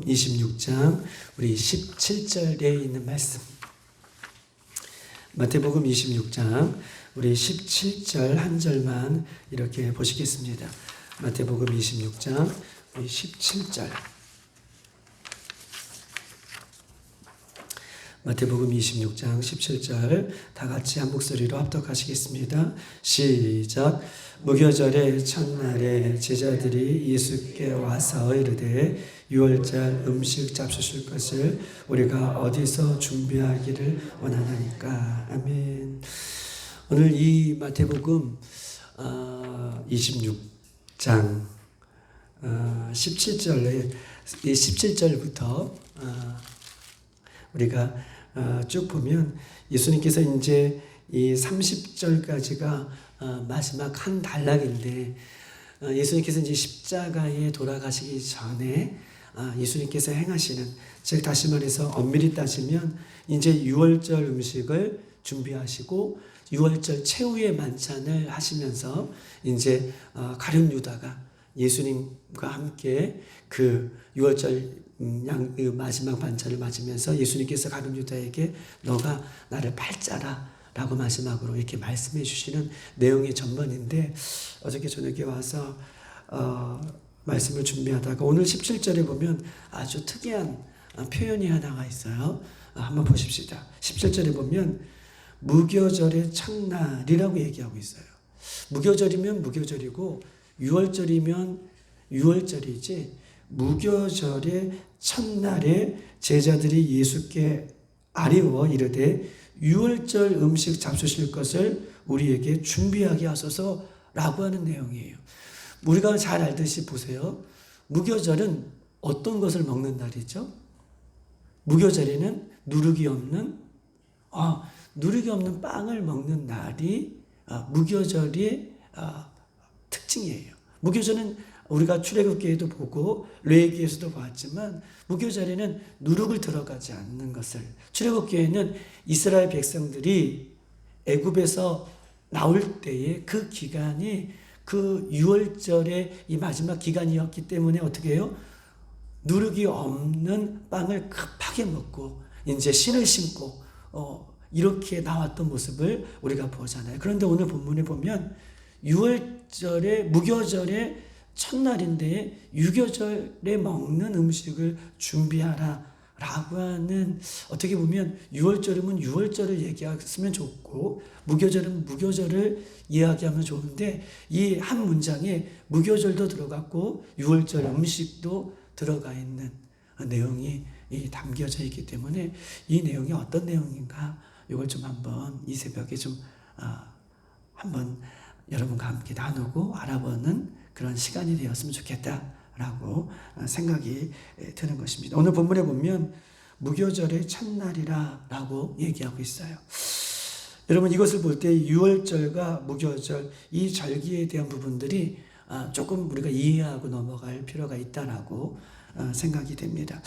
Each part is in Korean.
마태복음 26장 우리 17절에 있는 말씀. 마태복음 26장 우리 17절 한 절만 이렇게 보시겠습니다. 마태복음 26장 우리 17절. 마태복음 26장 17절 다 같이 한 목소리로 합독하시겠습니다. 시작. 무교절의 첫날에 제자들이 예수께 와서 이르되 유월절 음식 잡수실 것을 우리가 어디서 준비하기를 원하나이까. 아멘. 오늘 이 마태복음 26장 17절부터 우리가 쭉 보면 예수님께서 이제 이 30절까지가 마지막 한 단락인데 예수님께서 이제 십자가에 돌아가시기 전에 예수님께서 행하시는, 즉 다시 말해서 엄밀히 따지면 이제 유월절 음식을 준비하시고 유월절 최후의 만찬을 하시면서 이제 가룟 유다가 예수님과 함께 그 유월절 마지막 반찬을 맞으면서 예수님께서 가룟 유다에게 너가 나를 팔자라 라고 마지막으로 이렇게 말씀해 주시는 내용의 전반인데, 어저께 저녁에 와서 말씀을 준비하다가 오늘 17절에 보면 아주 특이한 표현이 하나가 있어요. 한번 보십시다. 17절에 보면 무교절의 첫날이라고 얘기하고 있어요. 무교절이면 무교절이고 유월절이면 유월절이지, 무교절의 첫날에 제자들이 예수께 아뢰어 이르되 유월절 음식 잡수실 것을 우리에게 준비하게 하소서라고 하는 내용이에요. 우리가 잘 알듯이 보세요. 무교절은 어떤 것을 먹는 날이죠? 무교절에는 누룩이 없는 빵을 먹는 날이 무교절의 특징이에요. 무교절은 우리가 출애굽기에도 보고 레위기에서도 보았지만 무교절에는 누룩을 들어가지 않는 것을, 출애굽기에는 이스라엘 백성들이 애굽에서 나올 때에 그 기간이 그 유월절의 이 마지막 기간이었기 때문에 어떻게 해요? 누룩이 없는 빵을 급하게 먹고 이제 신을 신고 이렇게 나왔던 모습을 우리가 보잖아요. 그런데 오늘 본문에 보면 유월절에 무교절의 첫날인데 유교절에 먹는 음식을 준비하라 라고 하는, 어떻게 보면 유월절이면 유월절을 얘기했으면 좋고 무교절은 무교절을 이야기하면 좋은데 이 한 문장에 무교절도 들어갔고 유월절 음식도 들어가 있는 내용이 담겨져 있기 때문에 이 내용이 어떤 내용인가, 이걸 좀 한번 이 새벽에 좀 한번 여러분과 함께 나누고 알아보는 그런 시간이 되었으면 좋겠다라고 생각이 드는 것입니다. 오늘 본문에 보면 무교절의 첫날이라고 얘기하고 있어요. 여러분, 이것을 볼 때 유월절과 무교절 이 절기에 대한 부분들이 조금 우리가 이해하고 넘어갈 필요가 있다라고 생각이 됩니다.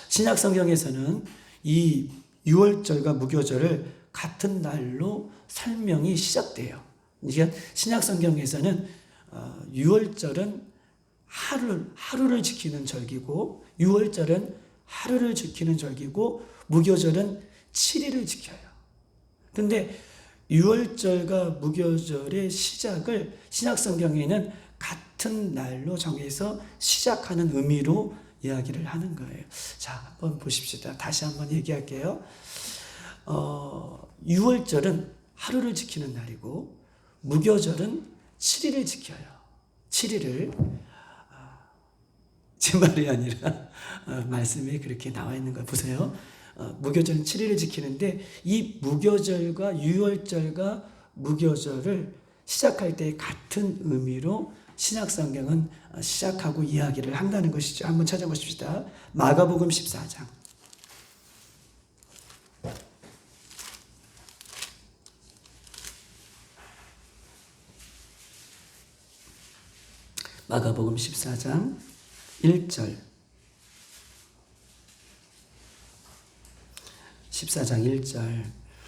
신약 성경에서는 이 유월절과 무교절을 같은 날로 설명이 시작돼요. 그러니까 신약 성경에서는 유월절은 하루를 지키는 절기고 유월절은 하루를 지키는 절기고 무교절은 7일을 지켜요. 그런데 유월절과 무교절의 시작을 신약 성경에는 같은 날로 정해서 시작하는 의미로 이야기를 하는 거예요. 자, 한번 보십시다. 다시 한번 얘기할게요. 유월절은 하루를 지키는 날이고 무교절은 7일을 지켜요. 7일을 제 말이 아니라 말씀에 그렇게 나와 있는 걸 보세요. 무교절은 7일을 지키는데 이 무교절과 유월절과 무교절을 시작할 때 같은 의미로 신약 성경은 시작하고 이야기를 한다는 것이죠. 한번 찾아보십시다. 마가복음 14장. 마가복음 14장 1절. 14장 1절.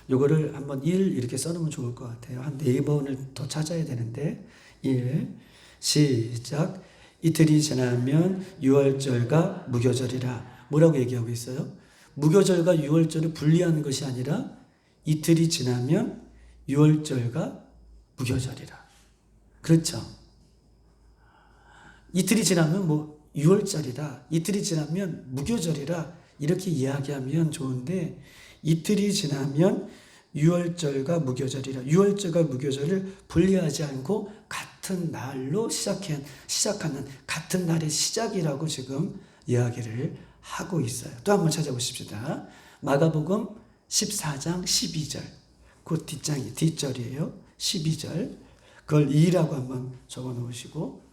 요거를 한번 1 이렇게 써놓으면 좋을 것 같아요. 한 4번을 더 찾아야 되는데 1 시작. 이틀이 지나면 유월절과 무교절이라 뭐라고 얘기하고 있어요? 무교절과 유월절을 분리하는 것이 아니라 이틀이 지나면 유월절과 무교절이라. 그렇죠? 이틀이 지나면 뭐 유월절이다. 이틀이 지나면 무교절이라 이렇게 이야기하면 좋은데 이틀이 지나면 유월절과 무교절이라. 유월절과 무교절을 분리하지 않고 같은 날로 시작하는 같은 날의 시작이라고 지금 이야기를 하고 있어요. 또 한번 찾아보십시다. 마가복음 14장 12절. 그 뒷절이에요. 12절. 그걸 2라고 한번 적어 놓으시고.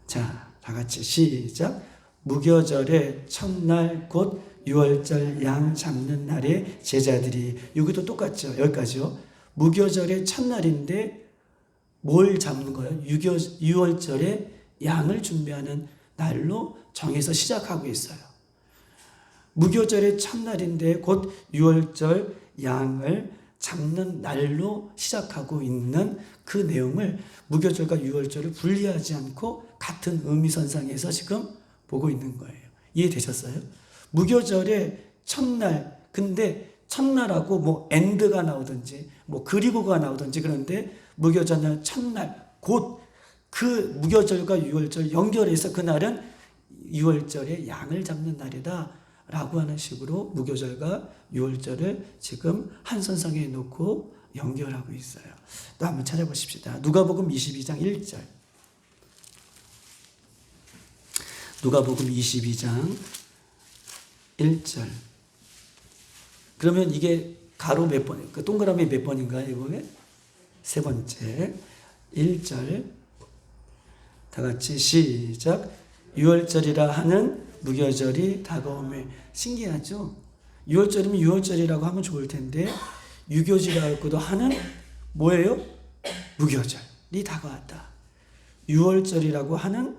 자, 다 같이 시작. 무교절의 첫날 곧 유월절 양 잡는 날에 제자들이, 여기도 똑같죠. 여기까지요. 무교절의 첫날인데 뭘 잡는 거예요? 유월절에 양을 준비하는 날로 정해서 시작하고 있어요. 무교절의 첫날인데 곧 유월절 양을 잡는 날로 시작하고 있는 그 내용을 무교절과 유월절을 분리하지 않고 같은 의미선상에서 지금 보고 있는 거예요. 이해되셨어요? 무교절의 첫날, 근데 첫날하고 뭐 엔드가 나오든지 뭐 그리고가 나오든지, 그런데 무교절 첫날 곧 그 무교절과 유월절 연결해서 그날은 유월절에 양을 잡는 날이다 라고 하는 식으로 무교절과 유월절을 지금 한 선상에 놓고 연결하고 있어요. 또 한번 찾아보십시다. 누가복음 22장 1절. 누가복음 22장 1절. 그러면 이게 가로 몇 번, 그 동그라미 몇 번인가요? 이번에 세 번째. 1절. 다 같이 시작. 유월절이라 하는 무교절이 다가오매. 신기하죠? 유월절이면 유월절이라고 하면 좋을 텐데 유교절이라고도 하는 뭐예요? 무교절이 다가왔다. 유월절이라고 하는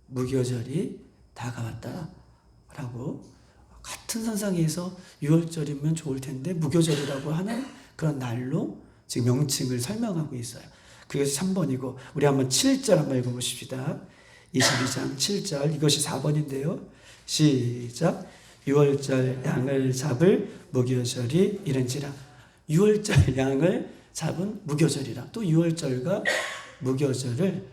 무교절이 다가왔다 라고 같은 선상에서 유월절이면 좋을 텐데 무교절이라고 하는 그런 날로 지금 명칭을 설명하고 있어요. 그것이 3번이고, 우리 한번 7절 한번 읽어보십시다. 22장 7절. 이것이 4번인데요. 시작. 유월절 양을 잡을 무교절이 이른지라. 유월절 양을 잡은 무교절이라. 또 유월절과 무교절을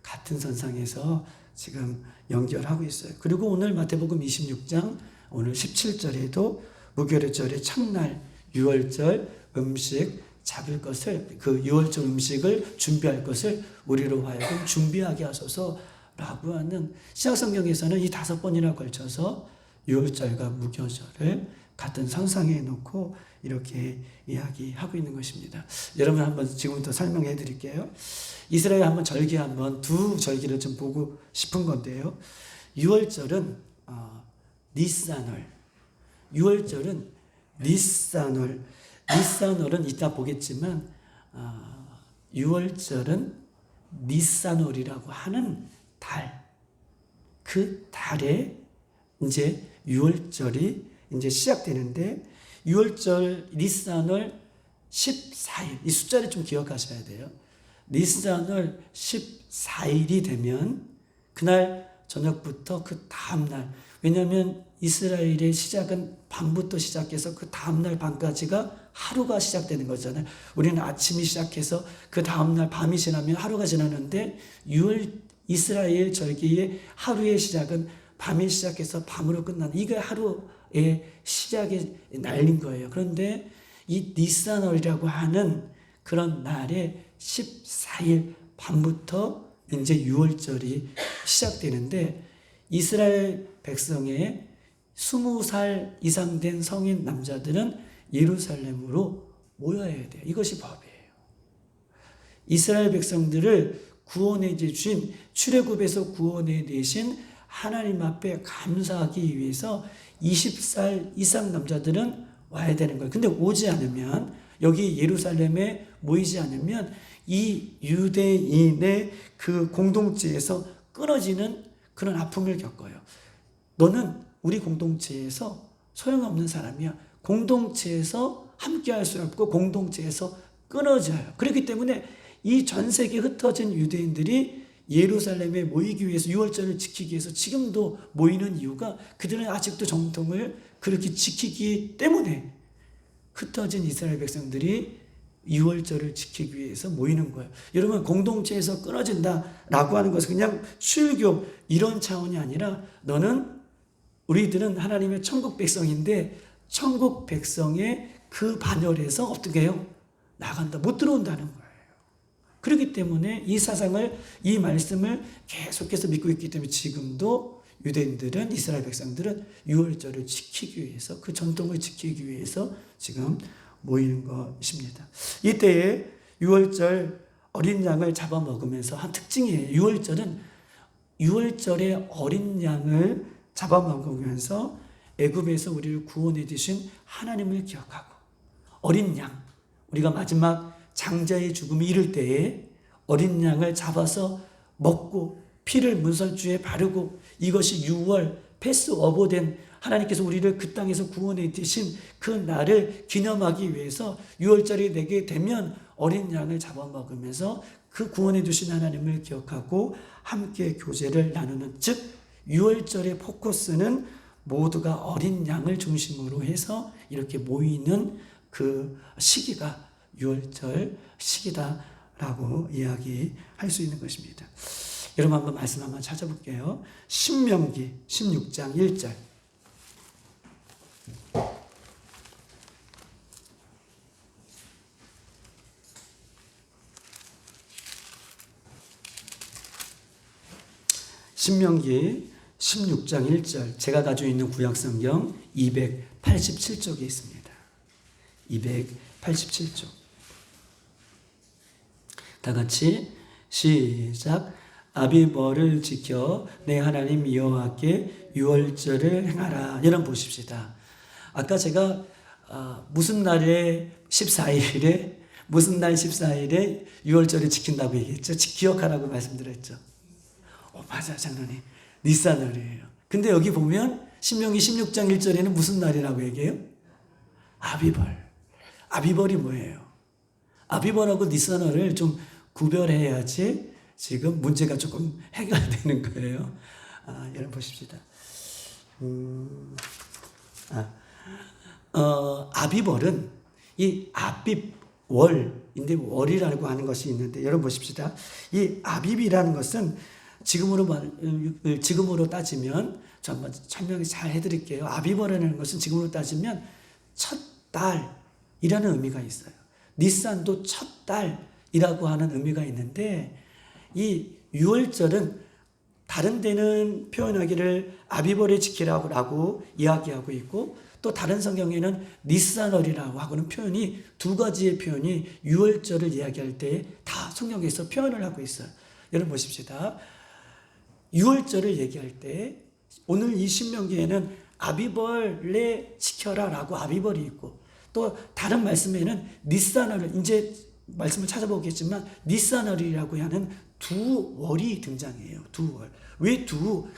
같은 선상에서 지금 연결하고 있어요. 그리고 오늘 마태복음 26장 오늘 17절에도 무교절의 첫날 유월절 음식 잡을 것을, 그 유월절 음식을 준비할 것을 우리로 하여금 준비하게 하소서라고 하는, 신약성경에서는 이 5번이나 걸쳐서 유월절과 무교절을 같은 선상에 놓고 이렇게 이야기하고 있는 것입니다. 여러분 한번 지금부터 설명해 드릴게요. 이스라엘 한번 절기 한번 두 절기를 좀 보고 싶은 건데요. 유월절은 니산월. 유월절은 니산월은 이따 보겠지만 유월절은 니산월이라고 하는 달, 그 달에 이제 유월절이 이제 시작되는데, 유월절 니산월 14일, 이 숫자를 좀 기억하셔야 돼요. 니산월 14일이 되면 그날 저녁부터 그 다음날, 왜냐하면 이스라엘의 시작은 밤부터 시작해서 그 다음날 밤까지가 하루가 시작되는 거잖아요. 우리는 아침이 시작해서 그 다음날 밤이 지나면 하루가 지나는데 이스라엘 절기의 하루의 시작은 밤이 시작해서 밤으로 끝나는, 이게 하루의 시작의 날인 거예요. 그런데 이 니산월이라고 하는 그런 날에 14일 밤부터 이제 유월절이 시작되는데, 이스라엘 백성의 20살 이상 된 성인 남자들은 예루살렘으로 모여야 돼요. 이것이 법이에요. 이스라엘 백성들을 구원해 주신, 출애굽에서 구원해 내신 하나님 앞에 감사하기 위해서 20살 이상 남자들은 와야 되는 거예요. 근데 오지 않으면, 여기 예루살렘에 모이지 않으면 이 유대인의 그 공동체에서 끊어지는 그런 아픔을 겪어요. 너는 우리 공동체에서 소용없는 사람이야. 공동체에서 함께할 수 없고 공동체에서 끊어져요. 그렇기 때문에 이 전 세계에 흩어진 유대인들이 예루살렘에 모이기 위해서 유월절을 지키기 위해서 지금도 모이는 이유가 그들은 아직도 정통을 그렇게 지키기 때문에 흩어진 이스라엘 백성들이 유월절을 지키기 위해서 모이는 거예요. 여러분, 공동체에서 끊어진다라고 하는 것은 그냥 출교 이런 차원이 아니라 우리들은 하나님의 천국 백성인데 천국 백성의 그 반열에서 어떻게 해요? 나간다. 못 들어온다는 거예요. 그렇기 때문에 이 사상을, 이 말씀을 계속해서 믿고 있기 때문에 지금도 유대인들은, 이스라엘 백성들은 유월절을 지키기 위해서, 그 전통을 지키기 위해서 지금 모이는 것입니다. 이때에 유월절 어린 양을 잡아먹으면서 한 특징이에요. 유월절에 어린 양을 잡아먹으면서 애굽에서 우리를 구원해 주신 하나님을 기억하고, 어린 양, 우리가 마지막 장자의 죽음이 이를 때에 어린 양을 잡아서 먹고 피를 문설주에 바르고, 이것이 유월 패스오버된 하나님께서 우리를 그 땅에서 구원해 주신 그 날을 기념하기 위해서 유월절이 되게 되면 어린 양을 잡아먹으면서 그 구원해 주신 하나님을 기억하고 함께 교제를 나누는, 즉 유월절의 포커스는 모두가 어린 양을 중심으로 해서 이렇게 모이는 그 시기가 유월절 시기다라고 이야기할 수 있는 것입니다. 여러분, 한번 말씀 한번 찾아볼게요. 신명기 16장 1절. 신명기 16장 1절. 제가 가지고 있는 구약성경 287쪽에 있습니다. 287쪽. 다 같이 시작. 아비벌을 지켜 내 하나님 여호와께 유월절을 행하라. 여러분 보십시다. 아까 제가 무슨 날에 14일에 무슨 날 14일에 유월절을 지킨다고 얘기했죠. 기억하라고 말씀드렸죠. 맞아, 장로님. 니산월이에요. 근데 여기 보면 신명기 16장 1절에는 무슨 날이라고 얘기해요? 아비벌. 아비벌이 뭐예요? 아비벌하고 니산월을 좀 구별해야지 지금 문제가 조금 해결되는 거예요. 여러분 보십시다. 아비벌은 이 아빕월인데 월이라고 하는 것이 있는데, 여러분 보십시다. 이 아빕이라는 것은 지금으로 따지면, 저 한번 설명 잘 해드릴게요. 아비벌이라는 것은 지금으로 따지면 첫 달이라는 의미가 있어요. 니산도 첫 달이라고 하는 의미가 있는데, 이 유월절은 다른 데는 표현하기를 아비벌을 지키라고 이야기하고 있고, 또 다른 성경에는 니산월이라고 하고는 표현이, 두 가지의 표현이 유월절을 이야기할 때 다 성경에서 표현을 하고 있어요. 여러분 보십시다. 유월절을 얘기할 때 오늘 이 신명기에는 아비벌에 지켜라라고 아비벌이 있고, 또 다른 말씀에는 니산월, 이제 말씀을 찾아보겠지만 니산월이라고 하는 두 월이 등장해요. 두 월. 왜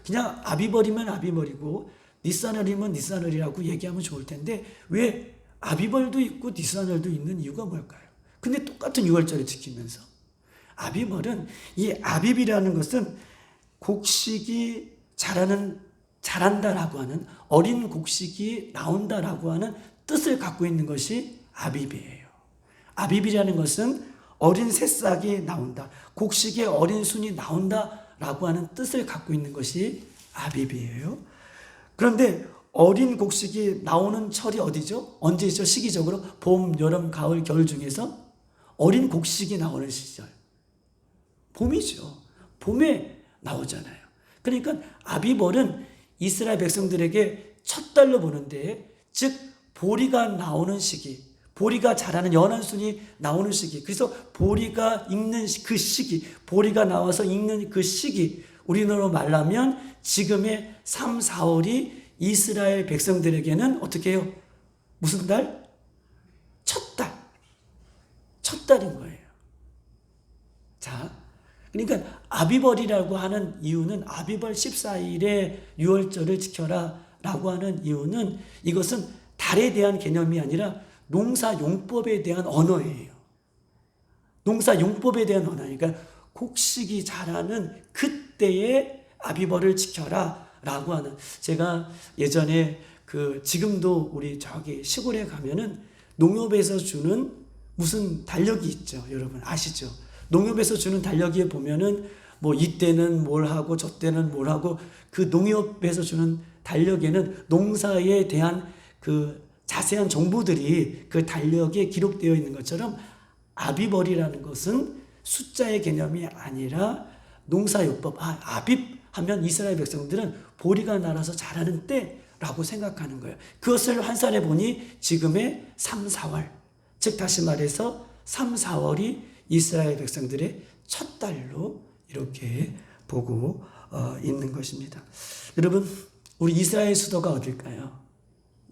그냥 아비벌이면 아비벌이고 니산월이면 니산월이라고 얘기하면 좋을 텐데 왜 아비벌도 있고 니산월도 있는 이유가 뭘까요? 근데 똑같은 유월절을 지키면서. 아비벌은, 이 아빕이라는 것은 곡식이 자란다라고 하는, 어린 곡식이 나온다라고 하는 뜻을 갖고 있는 것이 아빕이에요. 아빕이라는 것은 어린 새싹이 나온다, 곡식의 어린 순이 나온다라고 하는 뜻을 갖고 있는 것이 아빕이에요. 그런데 어린 곡식이 나오는 철이 어디죠? 언제죠? 시기적으로 봄, 여름, 가을, 겨울 중에서 어린 곡식이 나오는 시절, 봄이죠. 봄에 나오잖아요. 그러니까 아비벌은 이스라엘 백성들에게 첫 달로 보는데, 즉 보리가 나오는 시기, 보리가 자라는 연한 순이 나오는 시기, 그래서 보리가 익는 그 시기, 보리가 나와서 익는 그 시기, 우리나라로 말하면 지금의 3, 4월이 이스라엘 백성들에게는 어떻게 해요? 무슨 달? 첫 달. 첫 달인 거예요. 자, 그러니까 아비벌이라고 하는 이유는, 아비벌 14일에 유월절을 지켜라 라고 하는 이유는, 이것은 달에 대한 개념이 아니라 농사용법에 대한 언어예요. 농사용법에 대한 언어니까, 곡식이 자라는 그때의 아비벌을 지켜라 라고 하는, 제가 예전에 지금도 우리 저기 시골에 가면은 농협에서 주는 무슨 달력이 있죠. 여러분 아시죠? 농협에서 주는 달력에 보면은 뭐 이때는 뭘 하고 저 때는 뭘 하고, 그 농협에서 주는 달력에는 농사에 대한 그 자세한 정보들이 그 달력에 기록되어 있는 것처럼, 아비벌이라는 것은 숫자의 개념이 아니라 농사요법. 아빕 하면 이스라엘 백성들은 보리가 날아서 자라는 때라고 생각하는 거예요. 그것을 환산해 보니 지금의 3, 4월, 즉 다시 말해서 3, 4월이 이스라엘 백성들의 첫 달로 이렇게 보고 있는 것입니다. 여러분, 우리 이스라엘 수도가 어딜까요?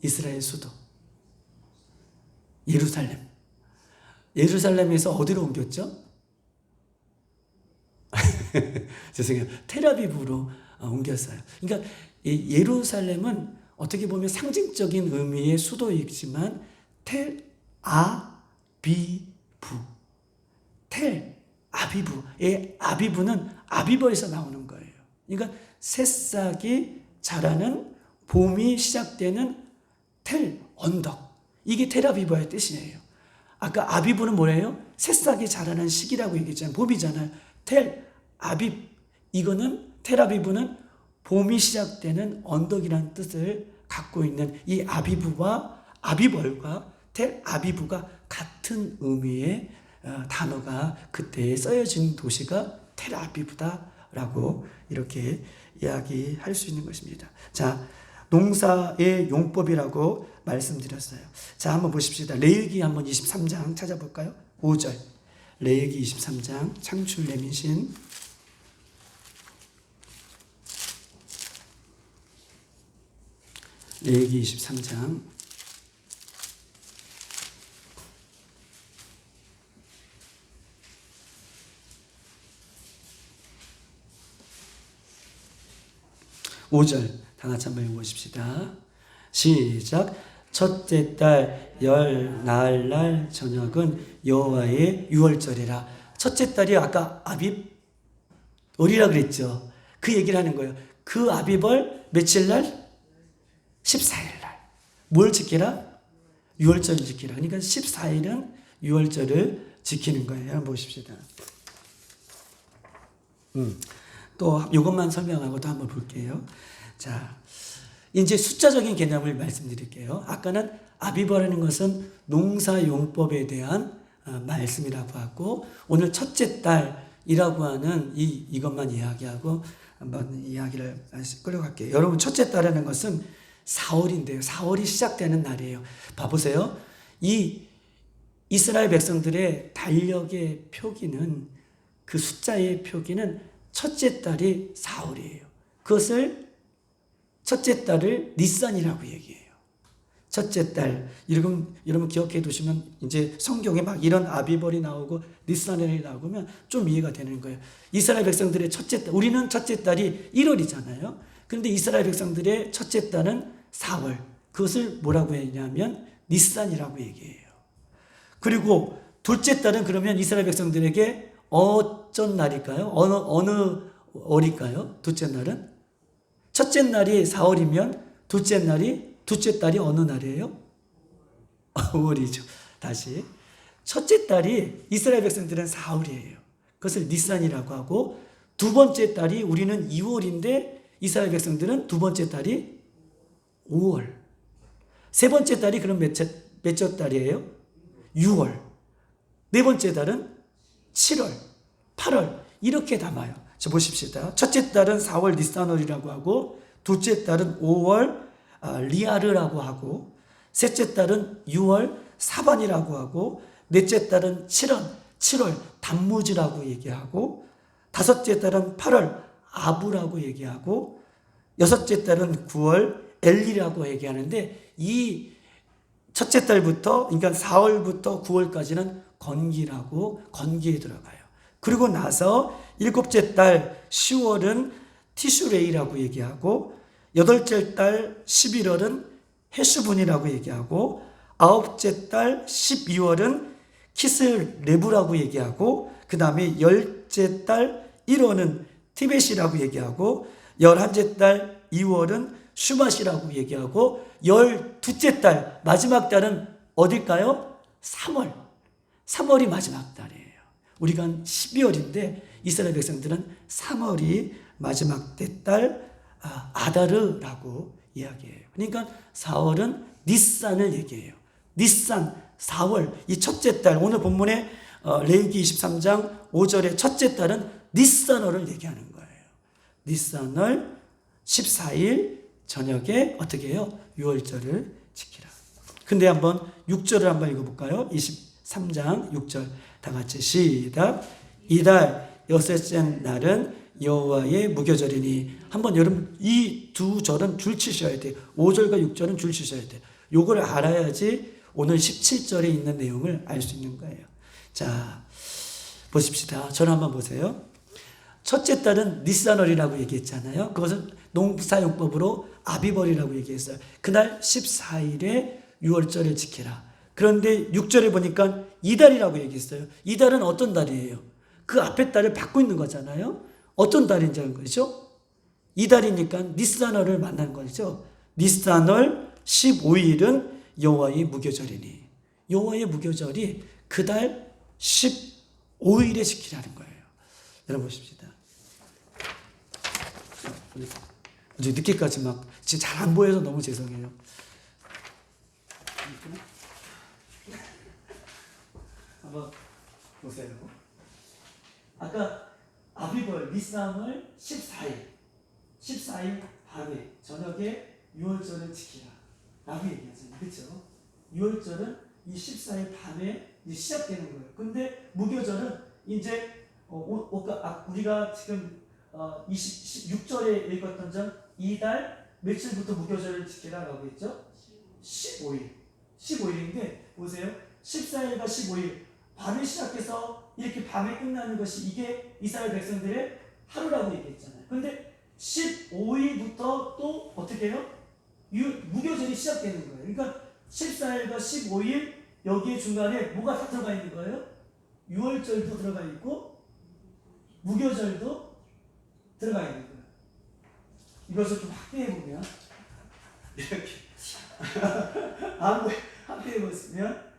이스라엘 수도 예루살렘. 예루살렘에서 어디로 옮겼죠? 죄송해요. 텔아비브로 옮겼어요. 그러니까 예루살렘은 어떻게 보면 상징적인 의미의 수도이지만 텔아비브의 아비브는 아비버에서 나오는 거예요. 그러니까 새싹이 자라는 봄이 시작되는 텔, 언덕. 이게 텔아비브의 뜻이에요. 아까 아비브는 뭐예요? 새싹이 자라는 시기라고 얘기했잖아요. 봄이잖아요. 텔아비브. 이거는 텔아비브는 봄이 시작되는 언덕이라는 뜻을 갖고 있는 이 아비브와 아비벌과 텔아비브가 같은 의미의 단어가 그때 쓰여진 도시가 텔아비브다라고 이렇게 이야기할 수 있는 것입니다. 자, 농사의 용법이라고 말씀드렸어요. 자, 한번 보십시다. 레위기 한번 23장 찾아볼까요? 5절. 레위기 23장 창출 레민신. 레위기 23장 5절 다 같이 한번 읽어보십시다. 시작. 첫째 달 열 나흘날 저녁은 여호와의 유월절이라. 첫째 달이 아까 아비벌이라 그랬죠. 그 얘기를 하는 거예요. 그 아비벌 며칠 날? 14일 날. 뭘 지키라? 유월절을 지키라. 그러니까 14일은 유월절을 지키는 거예요. 한번 보십시다. 또 이것만 설명하고 또 한번 볼게요. 자, 이제 숫자적인 개념을 말씀드릴게요. 아까는 아비벌이라는 것은 농사용법에 대한 말씀이라고 하고, 오늘 첫째 달이라고 하는 이것만 이야기하고 한번 이야기를 끌어갈게요. 여러분, 첫째 달이라는 것은 4월인데요. 4월이 시작되는 날이에요. 봐보세요. 이 이스라엘 백성들의 달력의 표기는, 그 숫자의 표기는 첫째 달이 4월이에요. 그것을 첫째 달을 니산이라고 얘기해요. 첫째 달. 여러분 기억해 두시면 이제 성경에 막 이런 아비벌이 나오고 니산이 나오면 좀 이해가 되는 거예요. 이스라엘 백성들의 첫째 달, 우리는 첫째 달이 1월이잖아요. 그런데 이스라엘 백성들의 첫째 달은 4월. 그것을 뭐라고 했냐면 니산이라고 얘기해요. 그리고 둘째 달은 그러면 이스라엘 백성들에게 어쩐 날일까요? 어느 월일까요? 둘째 날은? 첫째 날이 4월이면 둘째 달이 어느 날이에요? 5월이죠. 다시. 첫째 달이 이스라엘 백성들은 4월이에요. 그것을 니산이라고 하고, 두 번째 달이 우리는 2월인데 이스라엘 백성들은 두 번째 달이 5월. 세 번째 달이 그럼 몇째 달이에요? 6월. 네 번째 달은 7월, 8월. 이렇게 담아요. 자, 보십시다. 첫째 달은 4월 니산월이라고 하고, 둘째 달은 5월 리아르라고 하고, 셋째 달은 6월 사반이라고 하고, 넷째 달은 7월 단무지라고 얘기하고, 다섯째 달은 8월 아부라고 얘기하고, 여섯째 달은 9월 엘리라고 얘기하는데, 이 첫째 달부터, 그러니까 4월부터 9월까지는 건기에 들어가요. 그리고 나서 일곱째 달 10월은 티슈레이라고 얘기하고, 여덟째 달 11월은 헤슈분이라고 얘기하고, 아홉째 달 12월은 키스레브라고 얘기하고, 그 다음에 열째 달 1월은 티벳이라고 얘기하고 11째 달 2월은 슈맛이라고 얘기하고 12째 달 마지막 달은 어딜까요? 3월. 3월이 마지막 달이에요. 우리가 12월인데 이스라엘 백성들은 3월이 마지막 달 아다르라고 이야기해요. 그러니까 4월은 니산을 얘기해요. 니산 4월 이 첫째 달 오늘 본문에 레위기 23장 5절의 첫째 달은 니산월을 얘기하는 거예요. 니산월 14일 저녁에 어떻게 해요? 유월절을 지키라. 근데 한번 6절을 한번 읽어볼까요? 23장 6절 다 같이 시작. 이달 여섯째 날은 여호와의 무교절이니. 한번 여러분 이 두 절은 줄 치셔야 돼요. 5절과 6절은 줄 치셔야 돼요. 요걸 알아야지 오늘 17절에 있는 내용을 알 수 있는 거예요. 자, 보십시다. 저를 한번 보세요. 첫째 달은 니산월이라고 얘기했잖아요. 그것은 농사용법으로 아비벌이라고 얘기했어요. 그날 14일에 유월절을 지키라. 그런데 6절에 보니까 이달이라고 얘기했어요. 이달은 어떤 달이에요? 그 앞에 달을 받고 있는 거잖아요. 어떤 달인지 아는 거죠? 이달이니까 니산월을 만난 거죠. 니산월 15일은 여호와의 무교절이니. 여호와의 무교절이 그달 15일에 지키라는 거예요. 여러분 보십시다. 어제 늦게까지 막 지금 잘 안 보여서 너무 죄송해요. 한번 보세요. 아까 아비벌 니산월 14일 밤에 저녁에 유월절을 지키라 라고 얘기하잖아요. 그렇죠? 유월절은 이 14일 밤에 시작되는 거예요. 근데 무교절은 이제 우리가 지금 26절에 읽었던 점 이달 며칠부터 무교절을 지키라라고 했죠? 15일인데 보세요. 14일과 15일 밤에 시작해서 이렇게 밤에 끝나는 것이 이게 이스라엘 백성들의 하루라고 얘기했잖아요. 근데 15일부터 또 어떻게 해요? 무교절이 시작되는 거예요. 그러니까 14일과 15일 여기에 중간에 뭐가 다 들어가 있는 거예요? 유월절도 들어가 있고 무교절도 들어가 있는 거예요. 이것을 좀 확대해보면 이렇게 확대해보시면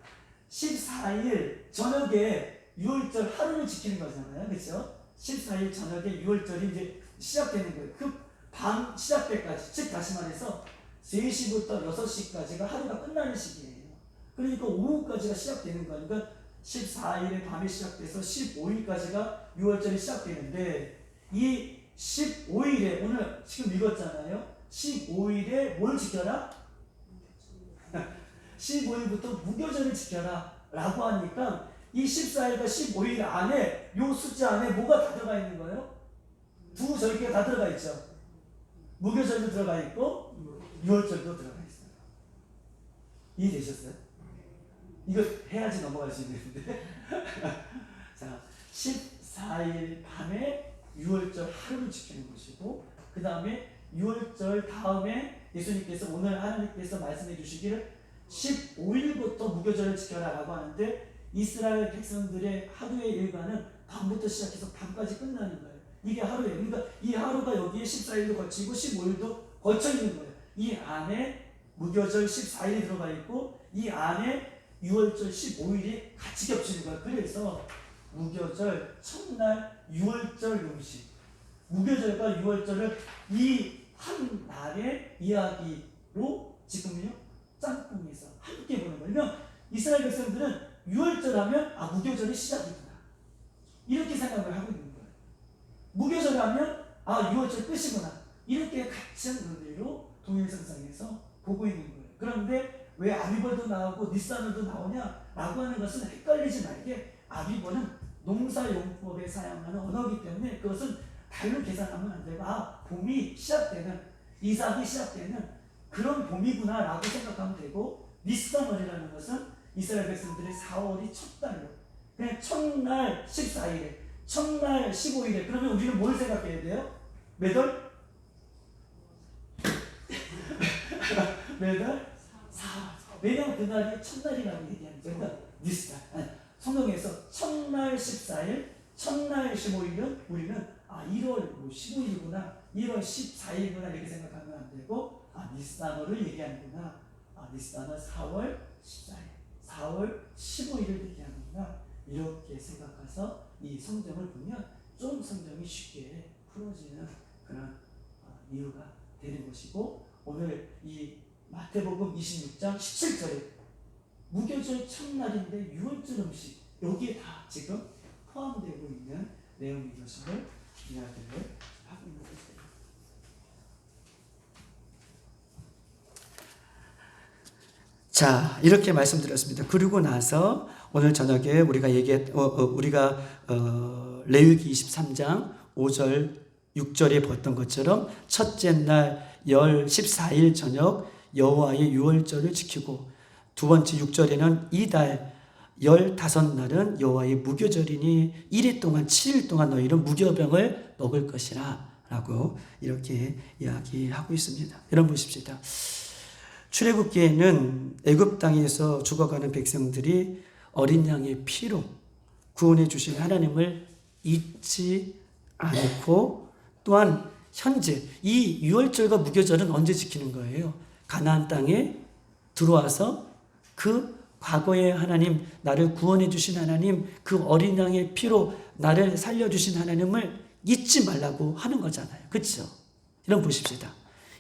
14일 저녁에 유월절 하루를 지키는 거잖아요. 그렇죠? 14일 저녁에 유월절이 이제 시작되는 거예요. 그 밤 시작 때까지, 즉 다시 말해서 3시부터 6시까지가 하루가 끝나는 시기예요. 그러니까 오후까지가 시작되는 거예요. 그러니까 14일에 밤이 시작돼서 15일까지가 유월절이 시작되는데 이 15일에 오늘 지금 읽었잖아요. 15일에 뭘 지켜라? 15일부터 무교절을 지켜라 라고 하니까 이 14일과 15일 안에 요 숫자 안에 뭐가 다 들어가 있는 거예요? 두 절기가 다 들어가 있죠. 무교절도 들어가 있고 유월절도 들어가 있어요. 이해되셨어요? 이거 해야지 넘어갈 수 있는데 자, 14일 밤에 유월절 하루를 지키는 것이고 그 다음에 유월절 다음에 예수님께서 오늘 하나님께서 말씀해 주시기를 15일부터 무교절을 지켜라 라고 하는데 이스라엘 백성들의 하루의 일과는 밤부터 시작해서 밤까지 끝나는 거예요. 이게 하루예요. 그러니까 이 하루가 여기에 14일도 거치고 15일도 거쳐 있는 거예요. 이 안에 무교절 14일이 들어가 있고 이 안에 유월절 15일이 같이 겹치는 거예요. 그래서 무교절 첫날 유월절 음식, 무교절과 유월절을 이 한 날의 이야기로 지금요 짬뽕에서 함께 보는 거예요. 그러면 이스라엘 백성들은 유월절 하면 무교절이 시작이구나 이렇게 생각을 하고 있는 거예요. 무교절 하면 유월절 끝이구나 이렇게 같은 의미로 동일선상에서 보고 있는 거예요. 그런데 왜 아비벌도 나오고 니산월도 나오냐라고 하는 것은 헷갈리지 말게 아비벌은 농사용법에 사용하는 언어이기 때문에 그것은 달로 계산하면 안 되고 봄이 시작되는 이삭이 시작되는 그런 봄이구나 라고 생각하면 되고 니산월이라는 것은 이스라엘 백성들의 4월이 첫 달로 그냥 첫날 14일에 첫날 15일에 그러면 우리는 뭘 생각해야 돼요? 매달? 매달? 4월 왜냐하면 그날이 첫날이라고 얘기하는 거예요. 그러니까 니산 성경에서 첫날 14일 첫날 15일은 우리는 1월 15일이구나, 1월 14일이구나 이렇게 생각하면 안 되고 니스산월을 얘기하는구나, 니스산월 4월 14일, 4월 15일을 얘기하는구나 이렇게 생각해서 이 성경을 보면 좀 성경이 쉽게 풀어지는 그런 이유가 되는 것이고, 오늘 이 마태복음 26장 17절에 무교절 첫날인데 유월절 음식, 여기에 다 지금 포함되고 있는 내용인 것을 이야기를 하고 있는 것입니다. 자, 이렇게 말씀드렸습니다. 그리고 나서 오늘 저녁에 우리가 레위기 23장 5절 6절에 봤던 것처럼 첫째 날 열 14일 저녁 여호와의 유월절을 지키고, 두 번째 6절에는 이달 15날은 여호와의 무교절이니 1일 동안 7일 동안 너희는 무교병을 먹을 것이라 라고 이렇게 이야기하고 있습니다. 여러분 보십시다. 출애굽기에는 애굽 땅에서 죽어가는 백성들이 어린 양의 피로 구원해 주신 하나님을 잊지 않고, 또한 현재 이 유월절과 무교절은 언제 지키는 거예요? 가나안 땅에 들어와서 그 과거의 하나님, 나를 구원해 주신 하나님, 그 어린 양의 피로 나를 살려주신 하나님을 잊지 말라고 하는 거잖아요. 그렇죠? 이런 보십시다.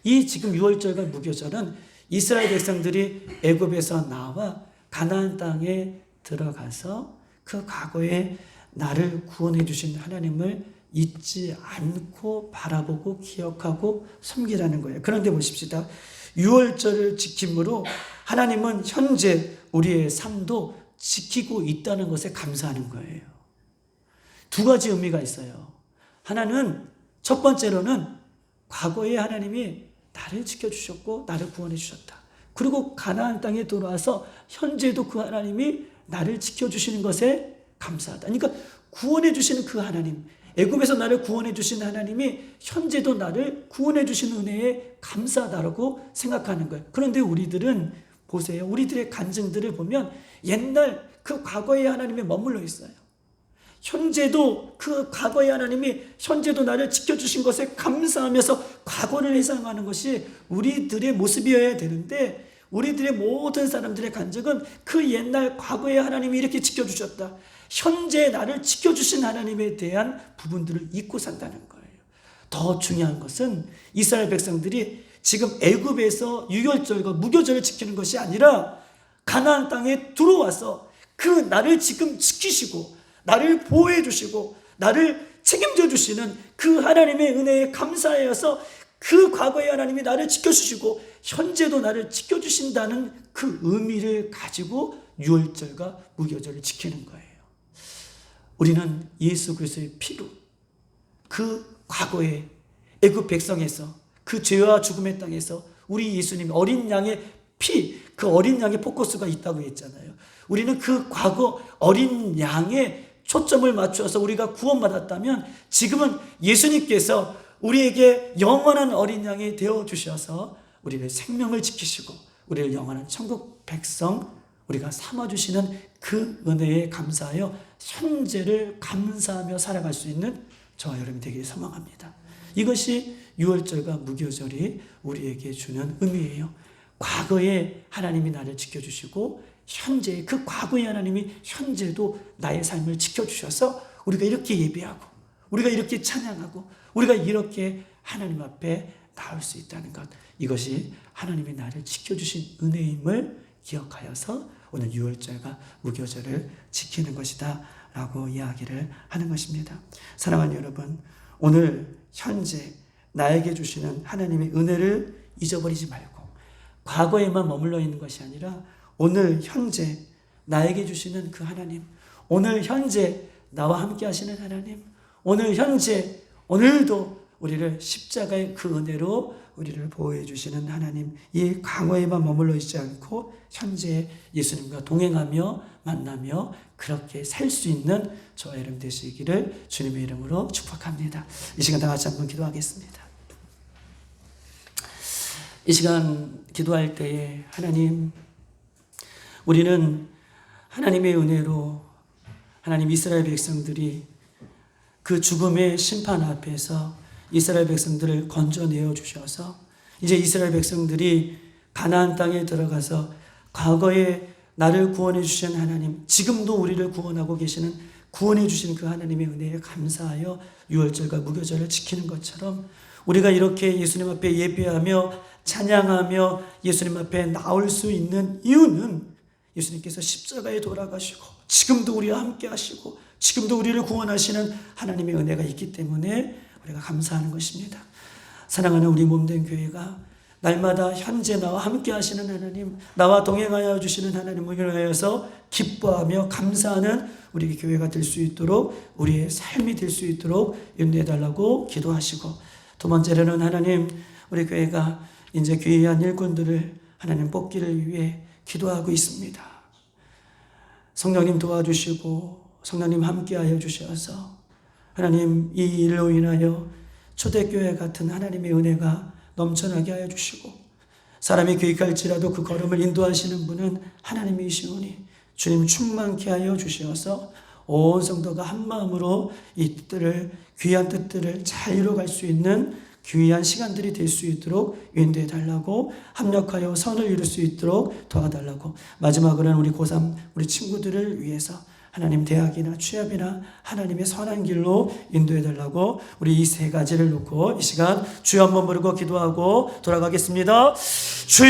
이 지금 유월절과 무교절은 이스라엘 백성들이 애굽에서 나와 가나안 땅에 들어가서 그 과거에 나를 구원해 주신 하나님을 잊지 않고 바라보고 기억하고 섬기라는 거예요. 그런데 보십시다. 유월절을 지킴으로 하나님은 현재 우리의 삶도 지키고 있다는 것에 감사하는 거예요. 두 가지 의미가 있어요. 하나는, 첫 번째로는 과거에 하나님이 나를 지켜주셨고 나를 구원해 주셨다. 그리고 가나안 땅에 돌아와서 현재도 그 하나님이 나를 지켜주시는 것에 감사하다. 그러니까 구원해 주시는 그 하나님, 애굽에서 나를 구원해 주신 하나님이 현재도 나를 구원해 주신 은혜에 감사하다라고 생각하는 거예요. 그런데 우리들은 보세요. 우리들의 간증들을 보면 옛날 그 과거의 하나님이 머물러 있어요. 현재도 그 과거의 하나님이 현재도 나를 지켜주신 것에 감사하면서 과거를 회상하는 것이 우리들의 모습이어야 되는데, 우리들의 모든 사람들의 간증은 그 옛날 과거의 하나님이 이렇게 지켜주셨다, 현재 나를 지켜주신 하나님에 대한 부분들을 잊고 산다는 거예요. 더 중요한 것은 이스라엘 백성들이 지금 애굽에서 유월절과 무교절을 지키는 것이 아니라 가나안 땅에 들어와서 그 나를 지금 지키시고 나를 보호해 주시고 나를 책임져 주시는 그 하나님의 은혜에 감사하여서 그 과거의 하나님이 나를 지켜주시고 현재도 나를 지켜주신다는 그 의미를 가지고 유월절과 무교절을 지키는 거예요. 우리는 예수 그리스도의 피로 그 과거의 애굽 백성에서 그 죄와 죽음의 땅에서 우리 예수님 어린 양의 피, 그 어린 양의 포커스가 있다고 했잖아요. 우리는 그 과거 어린 양에 초점을 맞추어서 우리가 구원받았다면, 지금은 예수님께서 우리에게 영원한 어린 양이 되어주셔서 우리를 생명을 지키시고 우리를 영원한 천국 백성 우리가 삼아주시는 그 은혜에 감사하여 현재를 감사하며 살아갈 수 있는 저와 여러분이 되기를 소망합니다. 이것이 유월절과 무교절이 우리에게 주는 의미예요. 과거에 하나님이 나를 지켜주시고 현재 그 과거의 하나님이 현재도 나의 삶을 지켜주셔서 우리가 이렇게 예배하고 우리가 이렇게 찬양하고 우리가 이렇게 하나님 앞에 나올 수 있다는 것, 이것이 하나님이 나를 지켜주신 은혜임을 기억하여서 오늘 유월절과 무교절을 지키는 것이다 라고 이야기를 하는 것입니다. 사랑하는 여러분, 오늘 현재 나에게 주시는 하나님의 은혜를 잊어버리지 말고 과거에만 머물러 있는 것이 아니라 오늘 현재 나에게 주시는 그 하나님, 오늘 현재 나와 함께 하시는 하나님, 오늘 현재 오늘도 우리를 십자가의 그 은혜로 우리를 보호해 주시는 하나님, 이 과거에만 머물러 있지 않고 현재 예수님과 동행하며 만나며 그렇게 살 수 있는 저와 여러분 되시기를 주님의 이름으로 축복합니다. 이 시간 다 같이 한번 기도하겠습니다. 이 시간 기도할 때에 하나님, 우리는 하나님의 은혜로 하나님 이스라엘 백성들이 그 죽음의 심판 앞에서 이스라엘 백성들을 건져내어 주셔서 이제 이스라엘 백성들이 가나안 땅에 들어가서 과거에 나를 구원해 주신 하나님, 지금도 우리를 구원하고 계시는 구원해 주신 그 하나님의 은혜에 감사하여 유월절과 무교절을 지키는 것처럼 우리가 이렇게 예수님 앞에 예배하며 찬양하며 예수님 앞에 나올 수 있는 이유는 예수님께서 십자가에 돌아가시고 지금도 우리와 함께 하시고 지금도 우리를 구원하시는 하나님의 은혜가 있기 때문에 우리가 감사하는 것입니다. 사랑하는 우리 몸된 교회가 날마다 현재 나와 함께 하시는 하나님, 나와 동행하여 주시는 하나님을 위하여서 기뻐하며 감사하는 우리 교회가 될 수 있도록, 우리의 삶이 될 수 있도록 인도해 달라고 기도하시고, 두 번째로는 하나님, 우리 교회가 이제 귀한 일꾼들을 하나님 뽑기를 위해 기도하고 있습니다. 성령님 도와주시고 성령님 함께하여 주셔서 하나님, 이 일로 인하여 초대교회 같은 하나님의 은혜가 넘쳐나게 하여 주시고, 사람이 귀할지라도 그 걸음을 인도하시는 분은 하나님이시오니 주님 충만케 하여 주시어서 온 성도가 한 마음으로 이 뜻들을, 귀한 뜻들을 잘 이루어갈 수 있는 귀한 시간들이 될 수 있도록 인도해 달라고, 합력하여 선을 이룰 수 있도록 도와달라고, 마지막으로는 우리 고3 우리 친구들을 위해서 하나님 대학이나 취업이나 하나님의 선한 길로 인도해 달라고, 우리 이 세 가지를 놓고 이 시간 주여 한번 부르고 기도하고 돌아가겠습니다. 주여